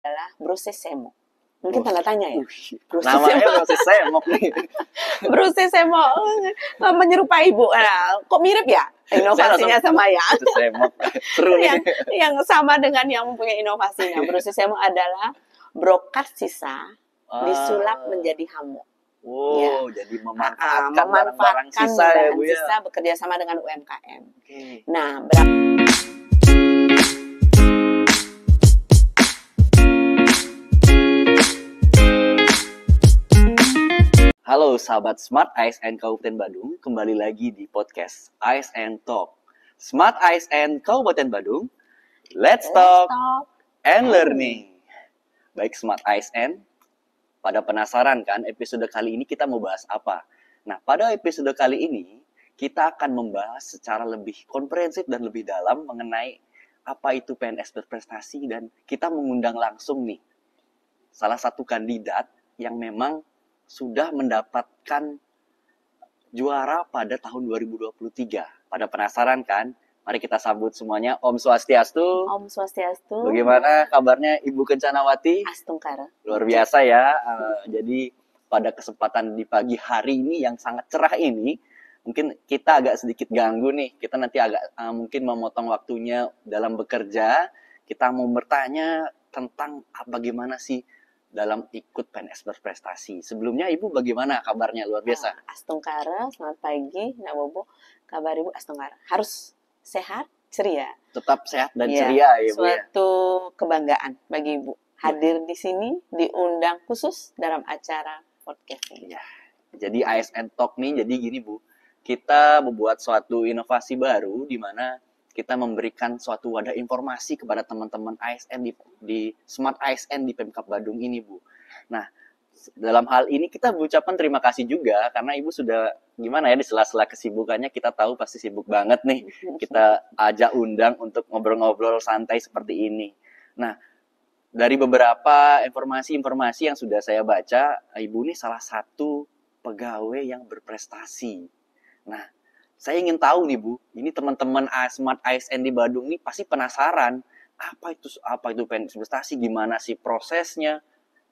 adalah Bruce Semok. Mungkin tanda tanya ya. Namanya Bruce Semok nih. Bruce Semok menyerupai Ibu. Nah, kok mirip ya? Inovasinya sama ya. Bruce Semok. Seru nih. Yang sama dengan yang mempunyai inovasinya. Bruce Semok adalah brokat sisa disulap menjadi hamuk. Wow, jadi memanfaatkan barang-barang sisa ya Bu ya. Sisa bekerja sama dengan UMKM. Okay. Nah, Halo sahabat Smart ASN Kabupaten Badung, kembali lagi di podcast ASN Talk. Smart ASN Kabupaten Badung, let's talk and learning. Baik Smart ASN, pada penasaran kan episode kali ini kita mau bahas apa? Nah, pada episode kali ini kita akan membahas secara lebih komprehensif dan lebih dalam mengenai apa itu PNS berprestasi, dan kita mengundang langsung nih salah satu kandidat yang memang sudah mendapatkan juara pada tahun 2023. Pada penasaran kan? Mari kita sambut semuanya. Om Swastiastu. Om Swastiastu. Bagaimana kabarnya Ibu Kencanawati? Astungkara. Luar biasa ya. Jadi pada kesempatan di pagi hari ini yang sangat cerah ini, mungkin kita agak sedikit ganggu nih. Kita nanti agak mungkin memotong waktunya dalam bekerja. Kita mau bertanya tentang bagaimana sih dalam ikut PNS berprestasi. Sebelumnya Ibu bagaimana kabarnya? Luar biasa. Astungkara, selamat pagi. Nak Bobo, kabar Ibu Astungkara. Harus sehat, ceria. Tetap sehat dan ceria ya Bu ya. Suatu kebanggaan bagi Ibu hadir di sini, diundang khusus dalam acara podcast ini. Ya. Jadi ASN Talk nih, jadi gini Bu. Kita membuat suatu inovasi baru di mana kita memberikan suatu wadah informasi kepada teman-teman ASN di Smart ASN di Pemkab Badung ini, Bu. Nah, dalam hal ini kita mengucapkan terima kasih juga karena Ibu sudah gimana ya, di sela-sela kesibukannya kita tahu pasti sibuk banget nih. Kita ajak undang untuk ngobrol-ngobrol santai seperti ini. Nah, dari beberapa informasi-informasi yang sudah saya baca, Ibu ini salah satu pegawai yang berprestasi. Nah, saya ingin tahu nih Bu, ini teman-teman Smart ASN di Badung ini pasti penasaran, apa itu PNS berprestasi, gimana sih prosesnya,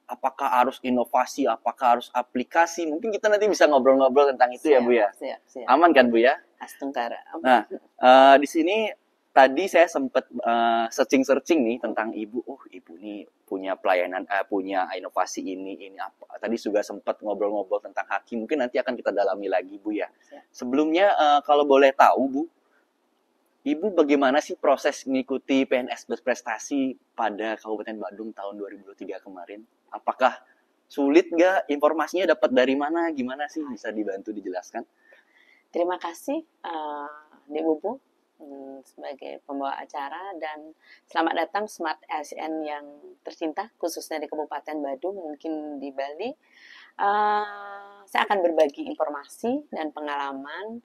apakah harus inovasi, apakah harus aplikasi, mungkin kita nanti bisa ngobrol-ngobrol tentang itu. Siap, ya Bu ya. Siap. Aman kan Bu ya? Astungkara. Nah, di sini tadi saya sempat searching nih tentang Ibu. Oh, Ibu nih punya pelayanan, punya inovasi ini apa. Tadi juga sempat ngobrol-ngobrol tentang Haki. Mungkin nanti akan kita dalami lagi Bu ya. Sebelumnya kalau boleh tahu Bu, Ibu bagaimana sih proses mengikuti PNS berprestasi pada Kabupaten Badung tahun 2023 kemarin? Apakah sulit nggak? Informasinya dapat dari mana? Gimana sih? Bisa dibantu dijelaskan? Terima kasih Dek Bubu sebagai pembawa acara, dan selamat datang Smart ASN yang tercinta khususnya di Kabupaten Badung, mungkin di Bali. Saya akan berbagi informasi dan pengalaman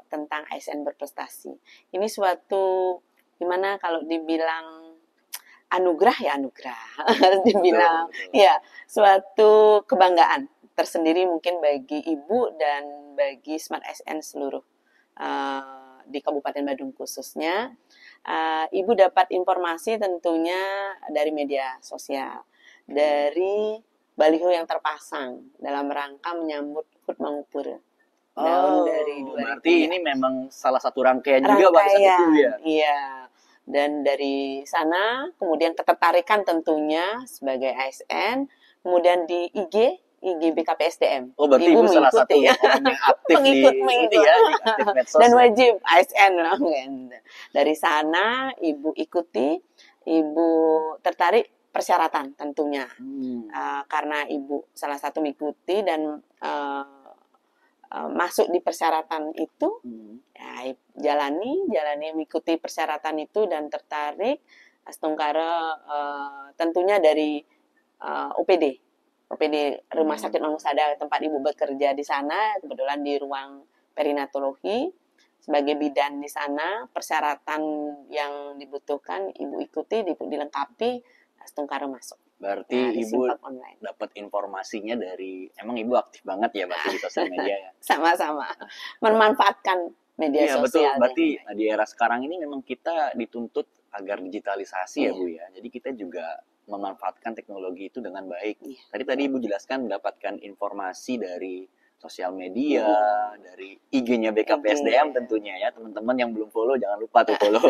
tentang ASN berprestasi. Ini suatu gimana kalau dibilang anugerah ya anugerah, dibilang betul. Ya suatu kebanggaan tersendiri mungkin bagi Ibu dan bagi Smart ASN seluruh di Kabupaten Badung khususnya. Ibu dapat informasi tentunya dari media sosial, dari baliho yang terpasang dalam rangka menyambut HUT Mangupura tahun dari 2000. Berarti ini memang salah satu rangkaian juga pada saat itu ya? Iya. Dan dari sana kemudian ketertarikan tentunya sebagai ASN, kemudian di IG BKPSDM. Oh, berarti Ibu salah satu orang yang aktif mengikut. Di aktif medsos. Dan wajib ASN. Dari sana Ibu ikuti, Ibu tertarik persyaratan tentunya. Karena Ibu salah satu mengikuti dan masuk di persyaratan itu, ya, jalani mengikuti persyaratan itu dan tertarik. Astungkara tentunya dari OPD Rumah Sakit Mangusada tempat Ibu bekerja di sana, kebetulan di ruang perinatologi sebagai bidan di sana. Persyaratan yang dibutuhkan Ibu ikuti, dilengkapi, Astungkara masuk. Berarti Ibu dapat informasinya dari, emang Ibu aktif banget ya berarti di sosial media ya? Sama-sama, memanfaatkan media sosial. Betul, berarti di era sekarang ini memang kita dituntut agar digitalisasi ya Bu ya. Jadi kita juga memanfaatkan teknologi itu dengan baik. Iya. Tadi Ibu jelaskan mendapatkan informasi dari sosial media, dari IG-nya BKPSDM tentunya ya. Teman-teman yang belum follow jangan lupa tuh follow.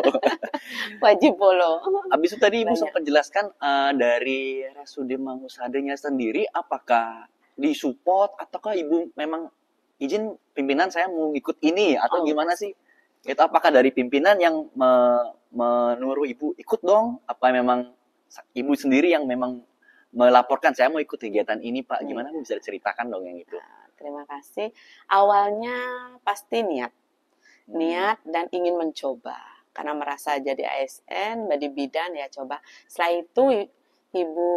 Wajib follow. Habis itu tadi Ibu Banyak. sempat jelaskan dari RSUD Mangusadenya sendiri apakah disupport ataukah Ibu memang izin pimpinan saya mau ikut ini atau gimana sih? Itu apakah dari pimpinan yang menyuruh Ibu ikut dong? Apa memang Ibu sendiri yang memang melaporkan saya mau ikut kegiatan ini Pak? Gimana Bu bisa ceritakan dong yang itu? Terima kasih. Awalnya pasti niat dan ingin mencoba karena merasa jadi ASN, jadi bidan ya coba. Setelah itu Ibu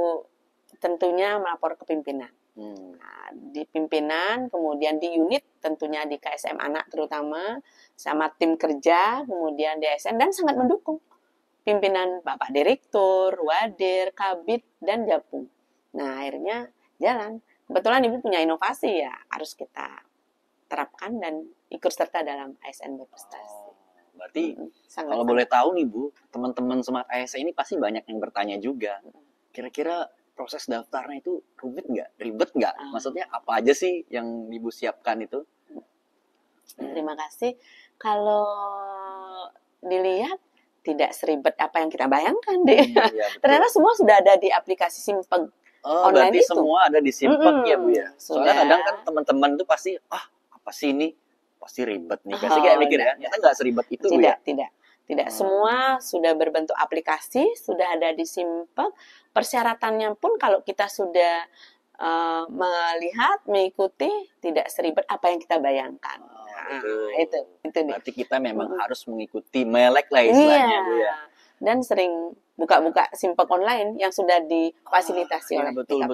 tentunya melapor ke pimpinan. Nah, di pimpinan, kemudian di unit tentunya di KSM anak terutama sama tim kerja, kemudian di ASN dan sangat mendukung pimpinan Bapak Direktur, Wadir, Kabid dan Japung. Nah akhirnya jalan. Kebetulan Ibu punya inovasi ya harus kita terapkan dan ikut serta dalam ASN berprestasi. Berarti kalau boleh tahu nih Bu, teman-teman Smart ASN ini pasti banyak yang bertanya juga. Kira-kira proses daftarnya itu rumit nggak? Ribet nggak? Maksudnya apa aja sih yang Ibu siapkan itu? Terima kasih. Kalau dilihat tidak seribet apa yang kita bayangkan deh. Ya, ternyata semua sudah ada di aplikasi Simpeg. Online berarti itu semua ada di Simpeg ya Bu ya? Soalnya kadang kan teman-teman tuh pasti, apa sih ini? Pasti ribet nih. Pasti kayak mikir ya, ternyata nggak seribet itu Bu ya? Tidak. Semua sudah berbentuk aplikasi, sudah ada di Simpeg. Persyaratannya pun kalau kita sudah melihat, mengikuti, tidak seribet apa yang kita bayangkan. Itu berarti kita memang harus mengikuti melek lah istilahnya Bu ya. Dan sering buka-buka Simpeg online yang sudah difasilitasi oleh betul.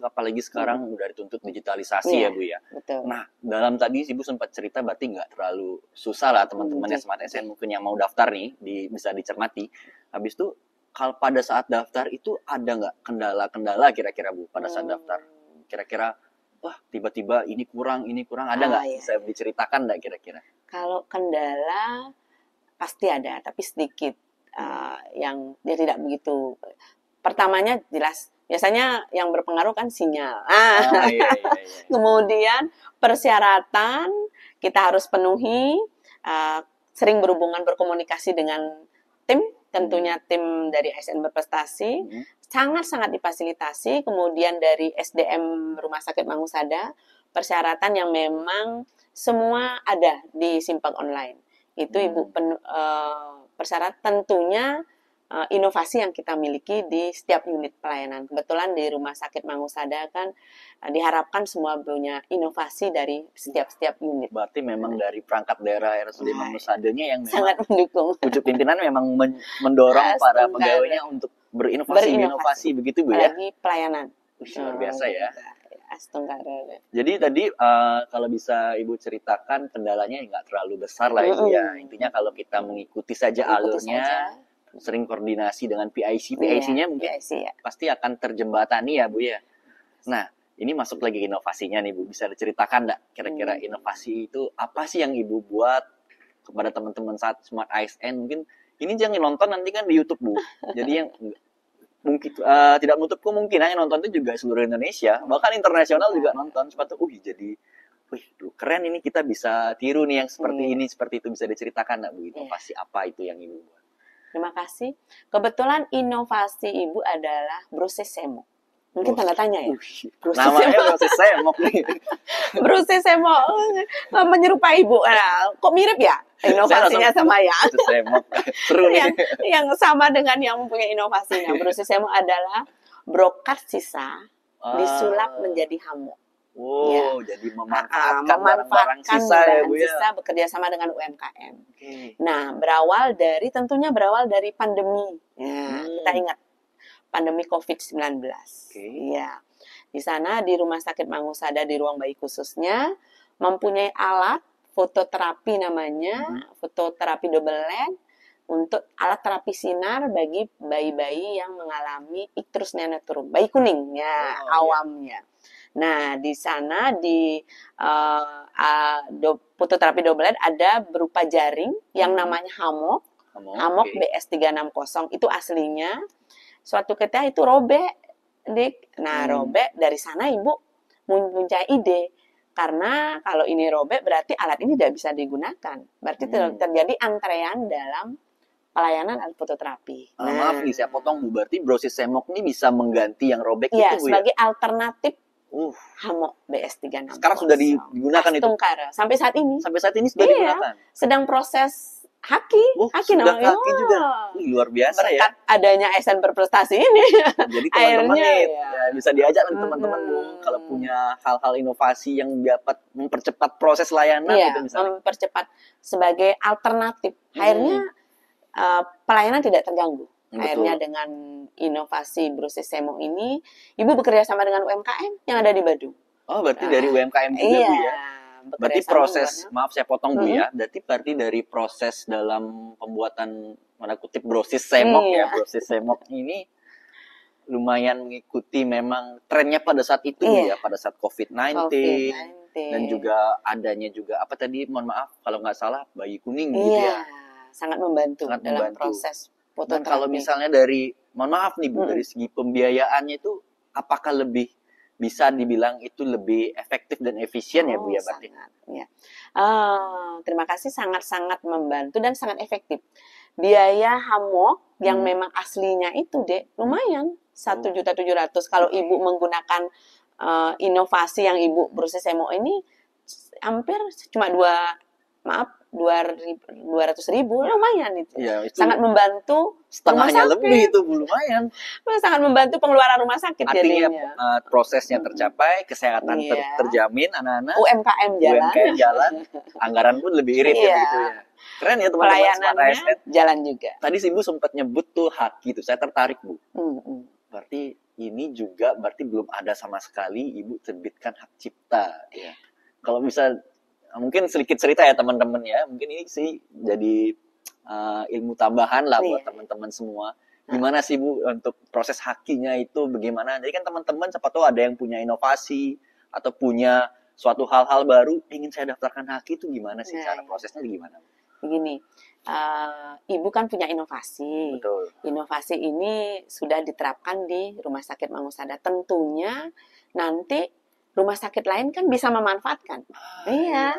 Apalagi sekarang udah dituntut digitalisasi ya Bu ya. Betul. Nah, dalam tadi Ibu sempat cerita berarti nggak terlalu susah lah teman-teman yang Smart ASN mungkin yang mau daftar nih bisa dicermati. Habis itu kalau pada saat daftar itu ada nggak kendala-kendala kira-kira Bu pada saat daftar? Kira-kira wah tiba-tiba ini kurang ada nggak? Bisa diceritakan nggak kira-kira? Kalau kendala pasti ada tapi sedikit. Yang dia tidak begitu. Pertamanya jelas, biasanya yang berpengaruh kan sinyal. Iya. Kemudian persyaratan kita harus penuhi, sering berkomunikasi dengan tim, tentunya tim dari ASN berprestasi, sangat-sangat difasilitasi. Kemudian dari SDM Rumah Sakit Mangusada, persyaratan yang memang semua ada di Simpeg online. Itu Ibu persyarat tentunya inovasi yang kita miliki di setiap unit pelayanan. Kebetulan di Rumah Sakit Mangusada kan diharapkan semua punya inovasi dari setiap unit. Berarti memang dari perangkat daerah RSUD Mangusadanya yang sangat mendukung. Pucuk pimpinan memang mendorong para pegawainya untuk berinovasi begitu Bu ya? Lagi pelayanan. Luar biasa ya. Astungkara. Jadi tadi kalau bisa Ibu ceritakan kendalanya nggak terlalu besar lah Ibu ya. Intinya kalau kita mengikuti saja alurnya, sering koordinasi dengan PIC-nya mungkin pasti akan terjembatani ya Bu ya. Nah, ini masuk lagi inovasinya nih Bu. Bisa diceritakan nggak kira-kira inovasi itu apa sih yang Ibu buat kepada teman-teman saat Smart ASN? Mungkin ini jangan nonton nanti kan di YouTube Bu. Jadi yang mungkin tidak menutup kemungkinan yang nonton itu juga seluruh Indonesia, bahkan internasional juga nonton. Sepatu, jadi, keren ini kita bisa tiru nih yang seperti itu bisa diceritakan nggak Bu? Inovasi apa itu yang Ibu buat? Terima kasih. Kebetulan inovasi Ibu adalah Brose Semok. Mungkin tanda tanya ya? Namanya Brose Semok nih. Brose Semok menyerupai Ibu. Kok mirip ya? Inovasinya sama ya. Seru nih. Yang sama dengan yang mempunyai inovasinya. Brose Semok adalah brokat sisa disulap menjadi hamok. Jadi memanfaatkan barang-barang sisa ya Bu ya. Sisa bekerja sama dengan UMKM. Nah, berawal dari pandemi. Kita ingat pandemi COVID-19. Ya. Di sana di Rumah Sakit Mangusada di ruang bayi khususnya mempunyai alat fototerapi namanya, fototerapi double LED untuk alat terapi sinar bagi bayi-bayi yang mengalami icterus neonatum, bayi kuning ya, awamnya. Nah, di sana di fototerapi double LED ada berupa jaring yang namanya hamok BS360 itu aslinya. suatu ketika itu robek, Dik. Nah, Hmm. robek, dari sana Ibu mempunyai ide. Karena kalau ini robek berarti alat ini tidak bisa digunakan. Berarti terjadi antrean dalam pelayanan alat fototerapi. Maaf nih, saya potong Bu. Berarti Brosis Semok ini bisa mengganti yang robek ya, itu Bu sebagai alternatif ya? Hamok BS360. Sekarang sudah digunakan itu? Tungkara. Sampai saat ini. Sampai saat ini sudah digunakan? Sedang proses haki. Haki sudah namanya. haki juga. Luar biasa berkat ya. adanya ASN berprestasi ini. Jadi teman-teman nih, ya, bisa diajak teman-teman Bu, kalau punya hal-hal inovasi yang dapat mempercepat proses layanan gitu misalnya. Mempercepat sebagai alternatif. Akhirnya pelayanan tidak terganggu. Akhirnya dengan inovasi Brosis Semok ini, Ibu bekerja sama dengan UMKM yang ada di Badung. Oh, berarti dari UMKM juga Bu ya? Berarti proses, maaf saya potong Bu ya, berarti dari proses dalam pembuatan mana kutip Brosis Semok ya, Brosis Semok ini lumayan mengikuti memang trennya pada saat itu ya, pada saat COVID-19 dan juga adanya juga apa tadi, mohon maaf kalau nggak salah bayi kuning gitu ya. Sangat membantu dalam proses fototerapi. Dan kalau misalnya dari, mohon maaf nih Bu, dari segi pembiayaannya itu apakah lebih bisa dibilang itu lebih efektif dan efisien ya Bu ya berarti? Sangat, ya. Terima kasih, sangat-sangat membantu dan sangat efektif. Biaya Hamok yang memang aslinya itu Dek, lumayan 1.700.000. Kalau Ibu menggunakan inovasi yang Ibu Brosis Semok ini hampir cuma 200.000, lumayan itu. Ya, itu sangat membantu setengahnya lebih itu Bu, lumayan. Sangat membantu pengeluaran rumah sakit. Artinya prosesnya tercapai, kesehatan terjamin, anak-anak UMKM jalan, anggaran pun lebih irit ya begitu ya. Keren ya teman-teman Smart ASN. Jalan juga. Tadi si Ibu sempat nyebut tuh haki itu, saya tertarik Bu. Berarti ini juga berarti belum ada sama sekali Ibu terbitkan hak cipta ya. Kalau bisa mungkin sedikit cerita ya teman-teman ya, mungkin ini sih jadi ilmu tambahan lah buat teman-teman semua. Gimana sih Bu untuk proses hakinya itu bagaimana? Jadi kan teman-teman siapa tahu ada yang punya inovasi atau punya suatu hal-hal baru, ingin saya daftarkan haki itu gimana sih cara prosesnya gimana? Begini, Ibu kan punya inovasi. Betul. Inovasi ini sudah diterapkan di Rumah Sakit Mangusada. Tentunya nanti rumah sakit lain kan bisa memanfaatkan.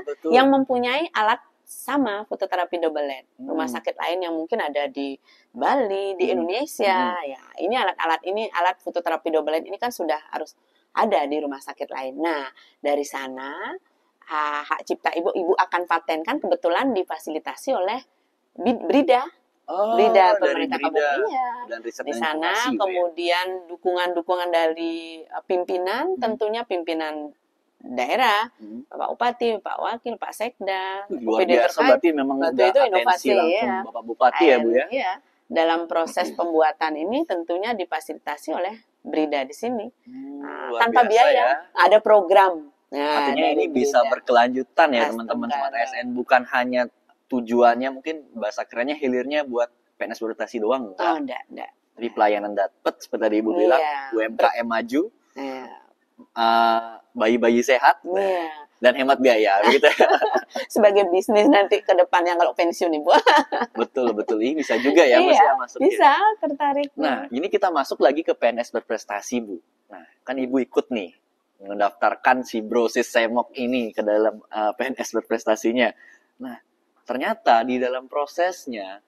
Betul. Yang mempunyai alat sama fototerapi double LED. Rumah sakit lain yang mungkin ada di Bali, di Indonesia, ya ini alat fototerapi double LED ini kan sudah harus ada di rumah sakit lain. Nah, dari sana hak cipta Ibu akan patenkan, kebetulan difasilitasi oleh BRIDA. BRIDA pemerintah kabupaten di sana, kemudian dukungan dari pimpinan, tentunya pimpinan daerah, Bapak Bupati, Pak Wakil, Pak Sekda, luar biasa berarti memang udah itu inovasi langsung Bapak Bupati ya Bu ya. Dalam proses pembuatan ini tentunya difasilitasi oleh BRIDA di sini. Tanpa biaya, ada program. Artinya ini bisa berkelanjutan ya teman-teman Smart ASN, bukan hanya tujuannya mungkin bahasa kerennya hilirnya buat PNS berprestasi doang. Enggak. Tapi pelayanan dapat seperti tadi Ibu bilang, UMKM maju, bayi-bayi sehat, dan hemat biaya gitu. Sebagai bisnis nanti ke depannya kalau pensiun Ibu. Betul. Ini bisa juga ya Mas ya masuk. Bisa, tertarik. Nah, ini kita masuk lagi ke PNS berprestasi Bu. Nah, kan Ibu ikut nih mendaftarkan si Brosis Semok ini ke dalam PNS berprestasinya. Nah, ternyata di dalam prosesnya,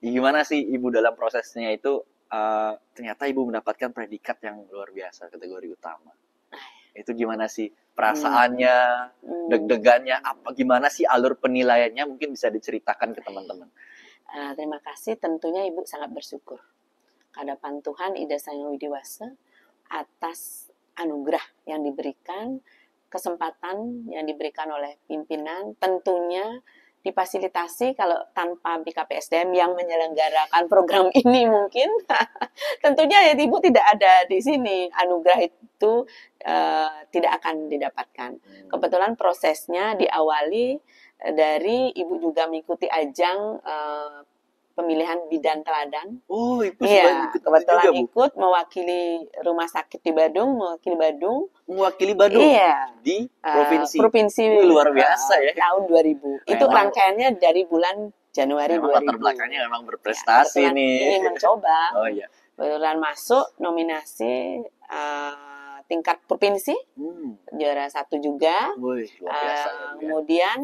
gimana sih Ibu dalam prosesnya itu, ternyata Ibu mendapatkan predikat yang luar biasa, kategori utama. Itu gimana sih perasaannya, deg-degannya, gimana sih alur penilaiannya, mungkin bisa diceritakan ke teman-teman. Terima kasih, tentunya Ibu sangat bersyukur kehadapan Tuhan Ida Sang Hyang Widiwasa atas anugerah yang diberikan, kesempatan yang diberikan oleh pimpinan, tentunya difasilitasi. Kalau tanpa BKPSDM yang menyelenggarakan program ini mungkin tentunya ya Ibu tidak ada di sini, anugerah itu tidak akan didapatkan. Kebetulan prosesnya diawali dari Ibu juga mengikuti ajang pemilihan bidan teladan. Oh, Ibu kebetulan juga, ikut mewakili rumah sakit di Badung, mewakili Badung. Di provinsi. Luar biasa ya. Tahun 2000. Itu rangkaiannya dari bulan Januari 2000. Latar belakangnya memang berprestasi nih. Ingin mencoba. kebetulan masuk nominasi tingkat provinsi, juara 1 juga. Wih, luar biasa ya, Bu, ya. Kemudian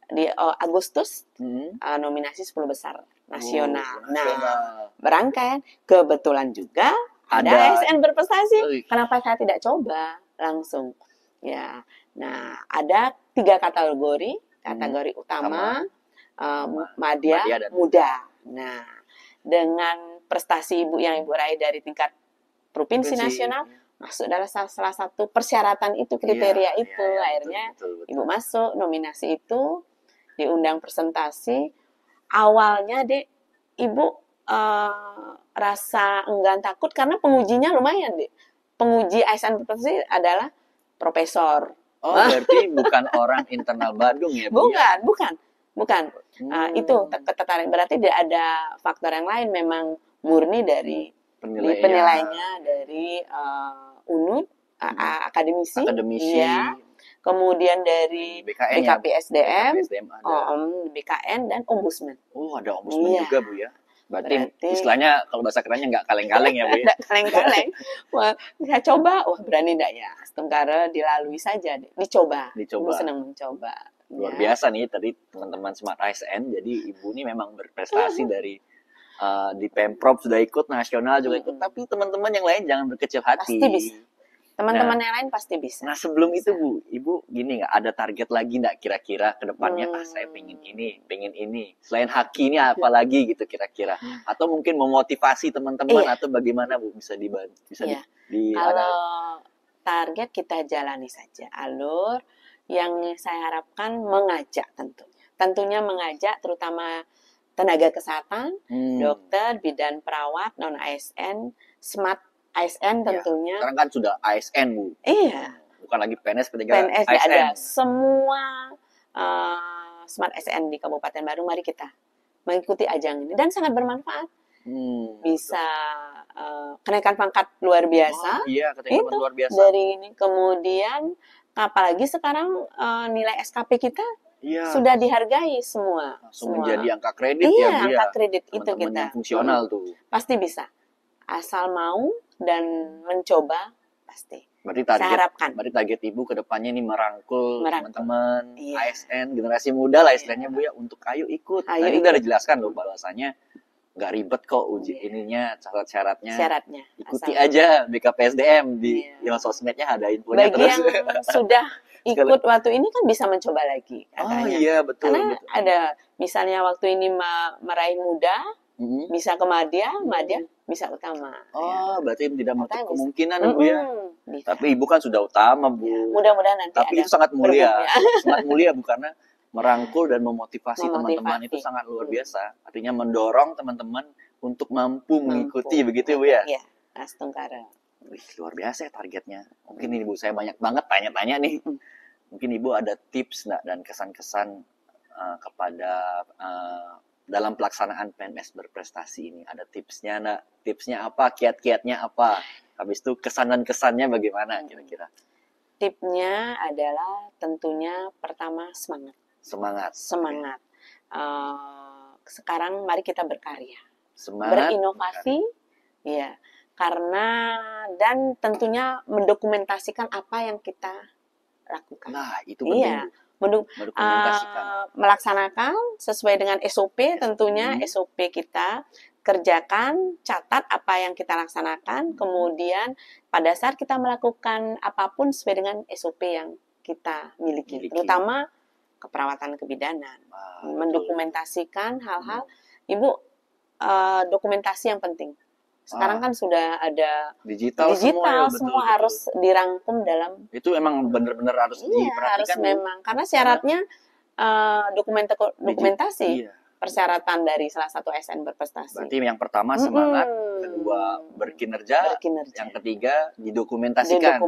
di Agustus Hmm. nominasi 10 besar nasional. Nasional. Nah, berangkat kebetulan juga ada Ada. ASN berprestasi. Wih. Kenapa saya tidak coba langsung? Ya, nah ada 3 kategori. Kategori utama, madya, Madya dan muda. Nah, dengan prestasi Ibu yang Ibu raih dari tingkat provinsi nasional, masuk dalam salah satu persyaratan itu, kriteria itu. Akhirnya betul. Ibu masuk nominasi itu, diundang presentasi. Awalnya Dek, Ibu rasa enggan takut karena pengujinya lumayan Dek. Penguji ASN berprestasi adalah profesor. Oh, berarti bukan orang internal Badung ya, Bu? Bukan. Itu ketertarik. Berarti dia ada faktor yang lain, memang murni dari penilaiannya dari UNUD, akademisi. Iya. Kemudian dari BKPSDM, BKN, dan Ombudsman. Oh, ada Ombudsman juga, Bu ya? Berarti istilahnya kalau bahasa kerennya nggak kaleng-kaleng ya, Bu ya? Nggak kaleng-kaleng. Wah, saya coba, berani nggak ya? Setengkara dilalui saja, dicoba. Ibu senang mencoba. Luar biasa nih tadi teman-teman Smart ASN. Jadi Ibu ini memang berprestasi dari di Pemprov sudah ikut, nasional juga ikut. Tapi teman-teman yang lain jangan berkecil hati. Pasti bisa. Teman-teman yang lain pasti bisa. Nah, sebelum itu Bu, Ibu gini nggak, ada target lagi nggak kira-kira ke depannya? Saya pengen ini. Selain haki ini apa lagi gitu kira-kira? Atau mungkin memotivasi teman-teman atau bagaimana Bu, bisa dibantu? Kalau target kita jalani saja alur yang saya harapkan, mengajak tentunya mengajak terutama tenaga kesehatan, dokter, bidan, perawat, non ASN, smart ASN tentunya. Sekarang kan sudah ASN Bu. Iya. Bukan lagi PNS ketika PNS ASN. Ada semua smart ASN di Kabupaten Badung. Mari kita mengikuti ajang ini dan sangat bermanfaat. Bisa kenaikan pangkat luar biasa. Kenaikan pangkat luar biasa. Dari ini kemudian apalagi sekarang nilai SKP kita sudah dihargai semua. Menjadi angka kredit ya, Bu. Angka kredit itu kita. Yang fungsional tuh. Pasti bisa. Asal mau dan mencoba pasti. Berarti target Ibu ke depannya ini merangkul teman-teman ASN generasi muda lah istilahnya Bu ya, untuk ayo ikut. Tadi udah dijelaskan loh bahwasanya nggak ribet kok uji ininya, syaratnya. Ikuti aja BKPSDM di sosmednya ada infonya. Bagi yang sudah ikut waktu ini kan bisa mencoba lagi katanya. Oh iya, betul. Karena ada misalnya waktu ini meraih muda, bisa ke madya bisa utama. Oh, berarti tidak menutup kemungkinan Bu ya. Bisa. Tapi Ibu kan sudah utama Bu. Ya, mudah-mudahan nanti. Tapi itu sangat mulia. Sangat mulia Bu, karena merangkul dan memotivasi teman-teman itu sangat luar biasa. Artinya mendorong teman-teman untuk mampu mengikuti begitu Bu ya. Iya, Astungkara. Wih, luar biasa ya targetnya. Mungkin ini Bu, saya banyak banget tanya-tanya nih. Mungkin Ibu ada tips enggak dan kesan-kesan kepada dalam pelaksanaan PNS berprestasi ini? Ada tipsnya enggak? Tipsnya apa? Kiat-kiatnya apa? Habis itu kesan dan kesannya bagaimana kira-kira? Tipsnya adalah tentunya pertama semangat. Sekarang mari kita berkarya. Berinovasi. Iya. Karena dan tentunya mendokumentasikan apa yang kita lakukan. Nah, itu penting. Melaksanakan sesuai dengan SOP tentunya. SOP kita kerjakan, catat apa yang kita laksanakan, kemudian pada saat kita melakukan apapun sesuai dengan SOP yang kita miliki. Terutama keperawatan kebidanan. Mendokumentasikan hal-hal. Ibu, dokumentasi yang penting. Sekarang kan sudah ada digital semua harus dirangkum dalam. Itu emang benar-benar harus diperhatikan. Harus memang, karena syaratnya dokumentasi. Persyaratan dari salah satu ASN berprestasi. Berarti yang pertama semangat, kedua berkinerja, yang ketiga didokumentasikan.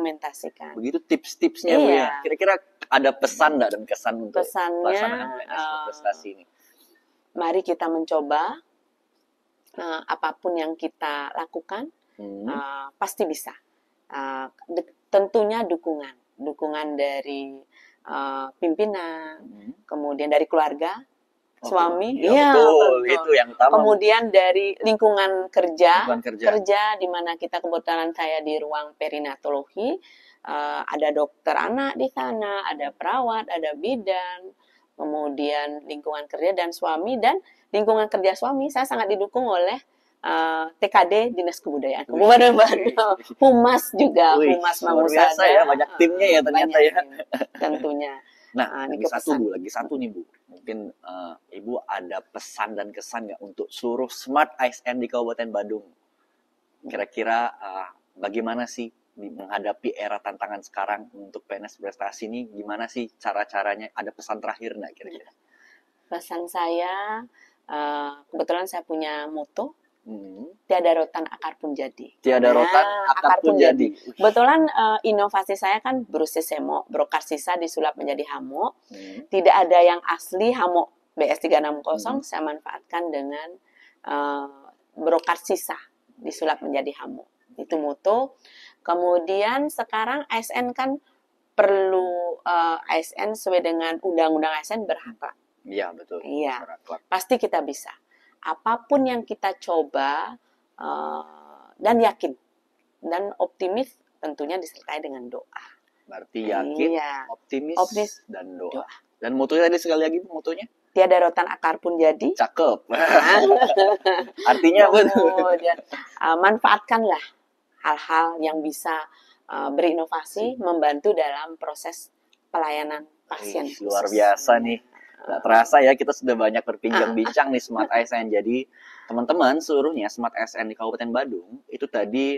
Begitu tips-tipsnya Bu ya. Kira-kira ada pesan enggak dan kesan untuk pelaksanaan PNS berprestasi ini? Mari kita mencoba. Apapun yang kita lakukan pasti bisa. Tentunya dukungan dari pimpinan, kemudian dari keluarga suami, Iya, iya betul. betul. Itu yang utama. Kemudian dari lingkungan kerja, Lingkungan kerja. di mana kita kebetulan saya di ruang perinatologi, ada dokter anak di sana, ada perawat, ada bidan, kemudian lingkungan kerja dan suami, dan lingkungan kerja suami saya sangat didukung oleh TKD Dinas Kebudayaan Kabupaten Bandung, Humas juga, Wih, Humas luar Mangusada. biasa ya, banyak timnya ya ternyata Banyak ya. tim, tentunya. Nah, Ini lagi satu kepesan. Bu, lagi satu nih Bu. Mungkin Ibu ada pesan dan kesan nggak untuk seluruh Smart ASN di Kabupaten Badung? Kira-kira bagaimana sih menghadapi era tantangan sekarang untuk PNS prestasi ini? Gimana sih cara-caranya? Ada pesan terakhir nggak kira-kira? Pesan saya, kebetulan saya punya moto, Hmm. tiada rotan akar pun jadi. Tiada rotan, akar pun jadi. Kebetulan inovasi saya kan brosis semo, brokar sisa disulap menjadi hamo. Hmm. Tidak ada yang asli hamo BS360, saya manfaatkan dengan brokar sisa disulap menjadi hamo. Itu moto. Kemudian sekarang ASN kan perlu ASN sesuai dengan undang-undang ASN berhak. Iya, betul. Iya, Berakhlak. pasti kita bisa. Apapun yang kita coba dan yakin dan optimis, tentunya disertai dengan doa. Berarti yakin, Iya. optimis, dan doa. Doa. Dan motonya tadi sekali lagi motonya? Tiada rotan akar pun jadi. Cakep. Artinya betul. Kemudian manfaatkanlah hal-hal yang bisa berinovasi, membantu dalam proses pelayanan pasien. Wih, luar biasa nih. Nggak terasa ya, kita sudah banyak berbincang-bincang nih Smart ASN. Jadi teman-teman seluruhnya Smart ASN di Kabupaten Badung itu tadi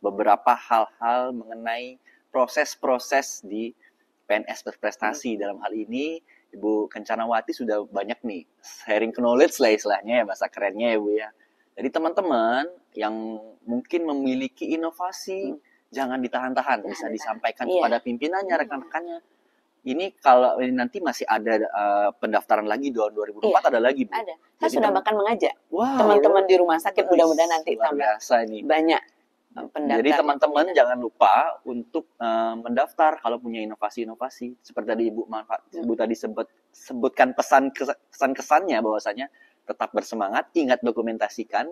beberapa hal-hal mengenai proses-proses di PNS berprestasi. Dalam hal ini Ibu Kencanawati sudah banyak nih sharing knowledge lah istilahnya ya, bahasa kerennya ya Bu ya. Jadi teman-teman yang mungkin memiliki inovasi jangan ditahan-tahan, bisa disampaikan kepada pimpinannya, rekan-rekannya. Ini kalau nanti masih ada pendaftaran lagi tahun 2024 ada lagi Bu. Ada. Saya sudah bahkan mengajak Wow, teman-teman di rumah sakit, mudah-mudahan nanti luar tambah biasa ini. banyak pendaftar. Jadi teman-teman jangan lupa untuk mendaftar kalau punya inovasi-inovasi. Seperti tadi Ibu tadi sebutkan pesan-kesannya bahwasanya tetap bersemangat, ingat dokumentasikan,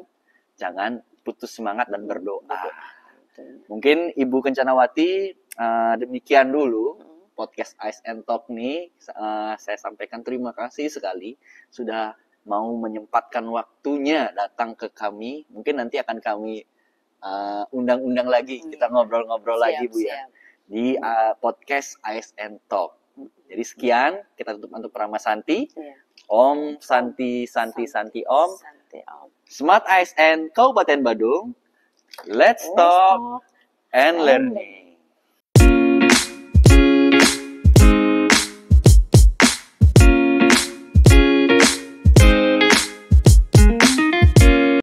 jangan putus semangat dan berdoa. Mungkin Ibu Kencanawati demikian dulu podcast ASN Talk nih. Saya sampaikan terima kasih sekali sudah mau menyempatkan waktunya datang ke kami. Mungkin nanti akan kami undang-undang lagi, kita ngobrol-ngobrol lagi Bu ya di podcast ASN Talk. Jadi sekian, kita tutup untuk Prama Santi. Om Santi Santi Santi Om. Smart ASN Kabupaten Badung. Let's talk and learning.